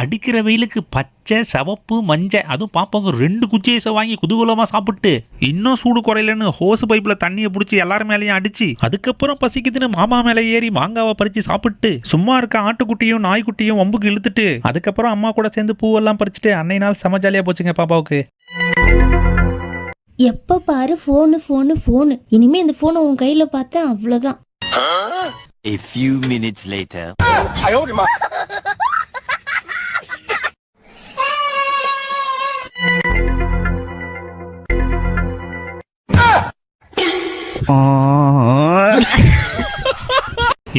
அடிக்கிற வெயிலுக்கு பச்சை சிவப்பு மஞ்சள் அதுவும் பாப்பாங்க 2 குச்சி ஐஸை வாங்கி குதூகலமாக சாப்பிட்டு இன்னும் சூடு குறையலன்னு ஹோஸ் பைப்பில் தண்ணியை பிடிச்சி எல்லாரும் மேலேயும் அடிச்சு அதுக்கப்புறம் பசிக்குதுன்னு மாமா மேலே ஏறி மாங்காவை பறித்து சாப்பிட்டு சும்மா இருக்க ஆட்டுக்குட்டியும் நாய்க்குட்டியும் வம்புக்கு இழுத்துட்டு அதுக்கப்புறம் அம்மா கூட சேர்ந்து பூவெல்லாம் பறிச்சுட்டு அன்னை நாள் செம ஜாலியாக போச்சுங்க பாப்பாவுக்கு. எப்ப பாரு போனு இனிமே இந்த போனை உன் கையில பார்த்தேன் அவ்வளவுதான். A few minutes later.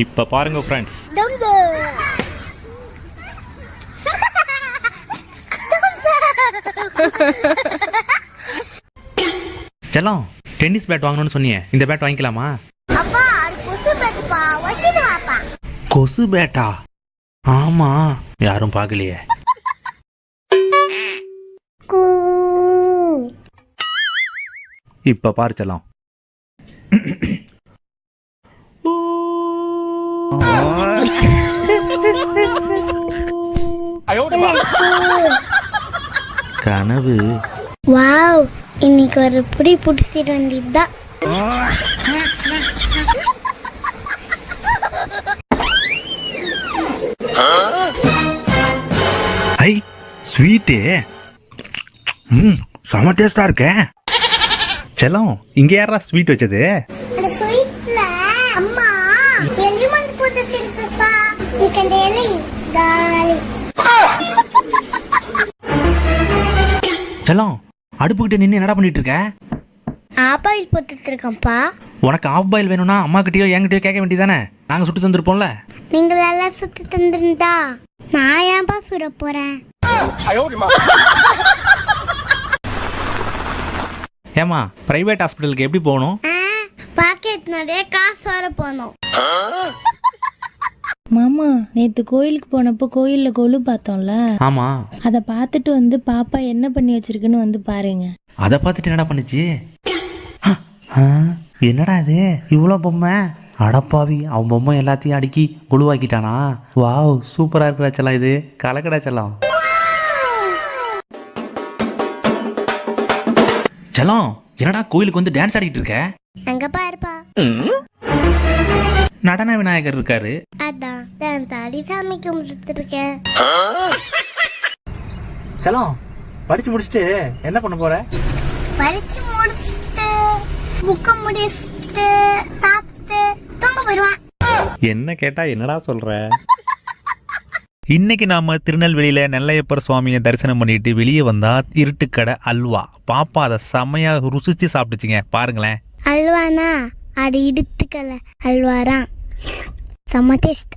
இப்ப பாருங்க ஃப்ரெண்ட்ஸ், செல்லம் டென்னிஸ் பேட் வாங்கணும்னு சொன்னீங்க, இந்த பேட் வாங்கிக்கலாமா? கொசு பேட்டா? ஆமா, யாரும் பார்க்கலையே. இப்ப பாரு செல்லம். கனவு. வாவ், இன்னைக்கு ஒரு புடி புடிச்சிட்டு வந்திருந்தா. ஐ ஸ்வீட்டு, செம டேஸ்டா இருக்கே. செல்லம், இங்க யாரா ஸ்வீட் வச்சது? அந்த ஸ்வீட்ல அம்மா எலிமெண்ட் போட்டு சிரிப்பா. இந்த எலி காலி. செல்லம், அடுப்புக்கிட்ட நின்று என்னடா பண்ணிட்டு இருக்க? ஆப்பாயில் போட்டுட்டு இருக்கேன்ப்பா. உனக்கு ஆஃப் பாயில் வேணும்னா அம்மா கிட்டயோ என்கிட்டயோ கேட்க வேண்டியதானே, நாங்க சுட்டு தந்துருப்போம்ல. நீங்கள் எல்லாம் சுட்டு தந்திருந்தா நான் ஏன்பா சுட போறேன்? ஏமா, பிரைவேட் ஹாஸ்பிட்டலுக்கு எப்படி போகணும்? பாக்கெட் நிறைய காசு வர போனோம். மாமா, நேத்து கோயிலுக்கு போனப்போ கோயில்ல கொலு பார்த்தோம்ல, ஆமா, அத பார்த்துட்டு வந்து பாப்பா என்ன பண்ணி வச்சிருக்குன்னு வந்து பாருங்க. அதை பார்த்துட்டு என்னடா பண்ணுச்சு? என்னடா இது இவ்வளோ பொம்மை? அடப்பாவி, அவன் பொம்மை எல்லாத்தையும் அடுக்கி குழுவாக்கிட்டானா? வாவ், சூப்பரா இருக்கிற செல்லம், இது கலக்கடா செல்லம். செல்லம், என்னடா கோயிலுக்கு வந்து டான்ஸ் ஆடிட்டு இருக்க? அங்க பாருப்பா, நடன விநாயகர் இருக்காரு. அதான் நான் தாடி சாமி கும்பிட்டு இருக்கேன். செல்லம், படிச்சு முடிச்சுட்டு என்ன பண்ண போற? பறிச்சு முடிச்சுட்டு புக்க முடிச்சுட்டு சாப்பிட்டு தூங்க போயிடுவான். என்ன கேட்டா என்னடா சொல்ற? இன்னைக்கு நாம திருநெல்வேலியில நெல்லையப்பர் சுவாமியை தரிசனம் பண்ணிட்டு வெளியே வந்தா இருட்டுக்கடை அல்வா. பாப்பா அதை செமையா ருசிச்சு சாப்பிட்டுச்சுங்க, பாருங்களேன். அல்வானா, அடி இடுத்துக்கல அல்வாரா, செம்ம டேஸ்ட்.